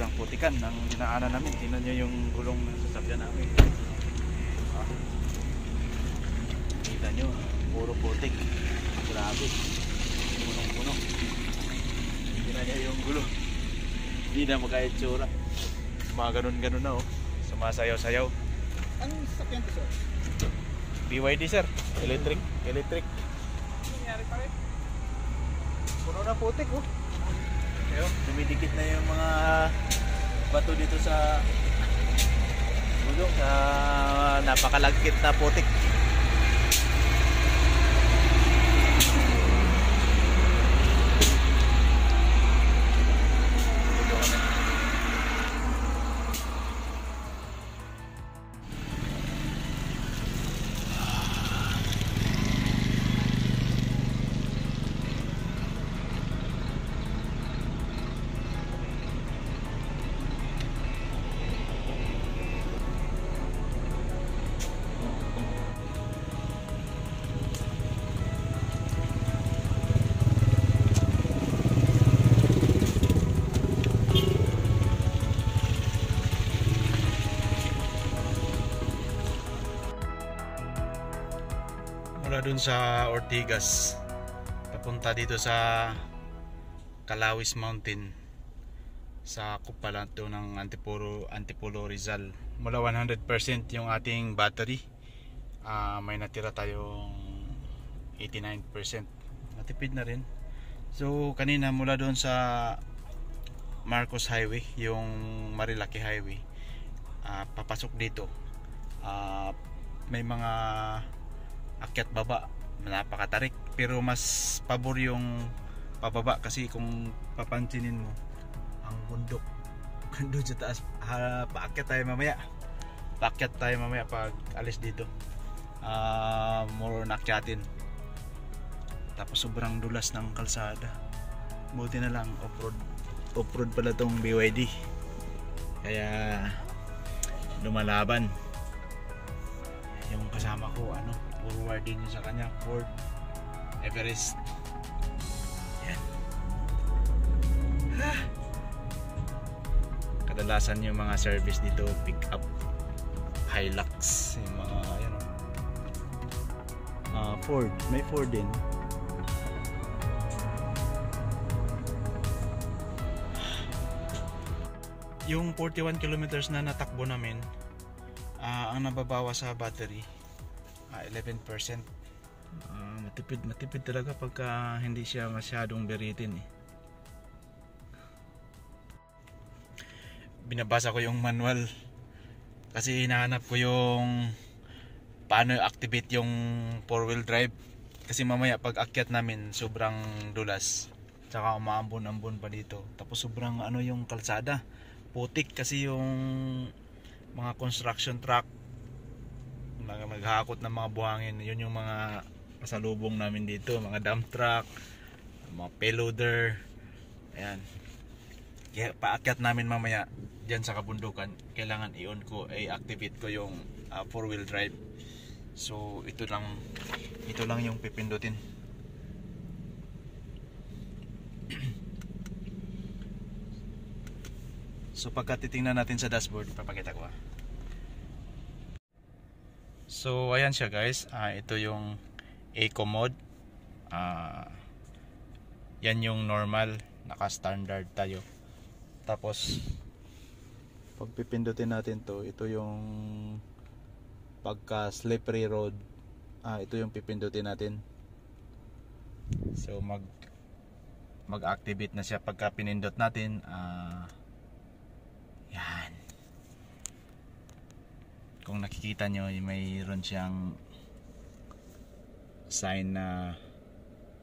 sobrang putikan ng dinaanan namin. Tingnan nyo yung gulong ng sasakyan namin. Kita nyo, puro putik. Grabe, punong-puno. Tingnan nyo yung gulong, hindi na magkaitsura. Mga ganun-ganun na, oh. Sumasayaw-sayaw. Anong sasakyan to, sir? BYD, sir. Electric. Ano nangyari pa rin? Puno na putik, oh. Ayun, dumidikit na yung mga bato dito sa gulong, sa napakalagkit na putik. Mula dun sa Ortigas papunta dito sa Calawis Mountain, sa Kupalato ng Antipolo Rizal. Mula 100% yung ating battery, may natira tayong 89%. Matipid na rin. So kanina mula doon sa Marcos Highway, yung Marilaki Highway, papasok dito, may mga akyat baba, napakatarik, pero mas pabor yung pababa kasi kung papansinin mo ang bundok doon sa taas. Paakyat tayo mamaya pag alis dito, more nakyatin, tapos sobrang dulas ng kalsada. Buti na lang off-road pala tong BYD, kaya lumalaban. Yung kasama ko, forwarding sa kanya, Ford Everest. Yan. Kadalasan yung mga service dito, pick up, Hilux, yung mga Ford, may Ford din. Yung 41 kilometers na natakbo namin, ang nababawa sa battery, 11%. Matipid talaga pagka hindi siya masyadong beritin, eh. Binabasa ko yung manual kasi hinahanap ko yung paano i-activate yung 4-wheel drive, kasi mamaya pag akyat namin sobrang dulas, tsaka umaambon-ambon pa dito, tapos sobrang yung kalsada putik kasi yung mga construction truck naghahakot ng mga buhangin. Yun yung mga pasalubong namin dito, mga dump truck, mga payloader. Ayan, kaya paakyat namin mamaya dyan sa kabundukan, kailangan i-on ko, i-activate ko yung 4-wheel drive. So ito lang yung pipindutin. So pagka titingnan natin sa dashboard, papakita ko. So ayan siya, guys. Ito yung Eco mode. Yan yung normal, naka-standard tayo. Tapos pag pipindutin natin to, ito yung pagka slippery road. Ito yung pipindutin natin. So mag-activate na siya pagka pinindot natin. Yan. Kung nakikita nyo, mayroon siyang sign na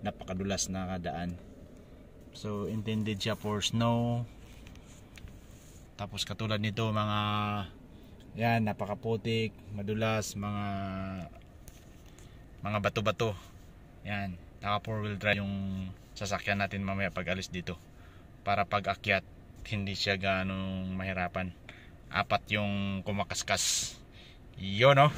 napakadulas na kadaan. So intended siya for snow. Tapos katulad nito, mga yan, napakaputik, madulas, mga bato-bato. Yan, naka 4-wheel drive yung sasakyan natin mamaya pag alis dito, para pag akyat hindi siya ganong mahirapan. 4 yung kumakaskas. Yun, no?